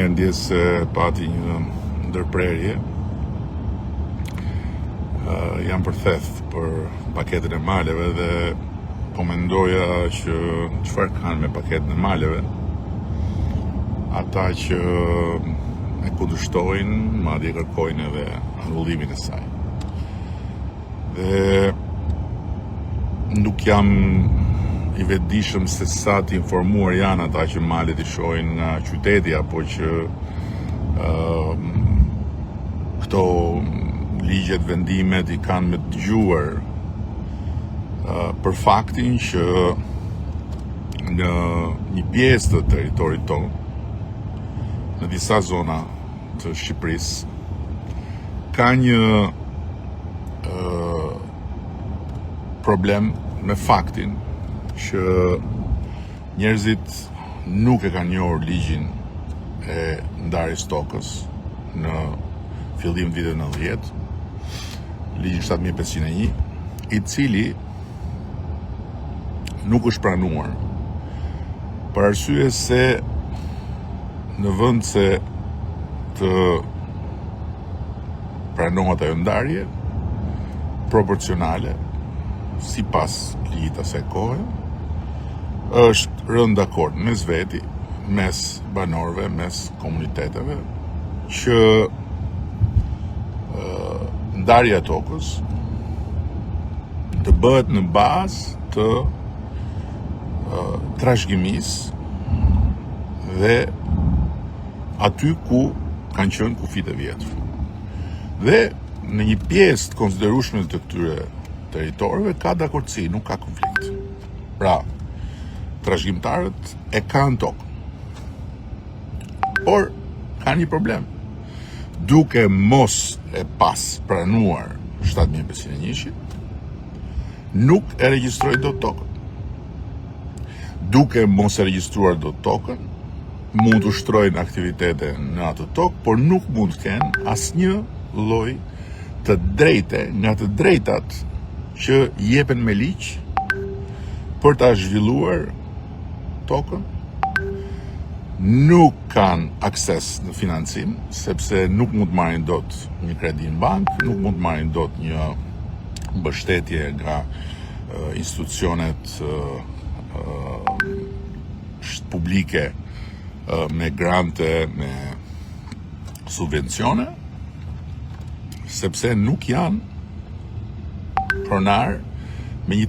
Ndjes se pati një ndërprerje, jam përtheth për paketën e maleve dhe po mendoja që çfarë kanë me paketën e maleve ata që e kundërshtojnë, madje kërkojnë edhe anullimin e saj. Dhe nuk jam i vetëdijshëm se sa të informuar janë ata që malet i shohin nga qyteti, apo që këto ligjet, vendimet i kanë me dëgjuar për faktin që në një pjesë të territorit tonë, në disa zona të Shqipërisë, ka një problem me faktin që njerëzit nuk e kanë njohur ligjin e ndarjes tokës në fillim të vitit 90, ligjin 7501, i cili nuk është pranuar për arsye se në vend se të pranohet ajo ndarje proporcionale sipas ligjit asaj kohe, është rënë dakord mes veti, mes banorëve, mes komuniteteve, që ndarja e tokës të bëhet në bazë të trashëgimisë dhe aty ku kanë qenë kufit e vjetër. Dhe në një pjesë të konsiderueshme të këtyre territorëve ka dakordsi, nuk ka konflikt. Pra, trashëgimtarët e kanë tokën. Por ka një problem. Duke mos e pas pranuar 7501, nuk e regjistroi dot tokën. Duke mos e regjistruar dot tokën, mund të ushtrojnë aktivitete në atë tokë, por nuk mund të kenë asnjë lloj të drejte nga të drejtat që jepen me ligj për ta zhvilluar tokën. Nuk kanë akses në financim, sepse nuk mund të marrin dot një kredi në bank, nuk mund të marrin dot një mbështetje nga institucionet publike, me grante, me subvencione, sepse nuk janë pronar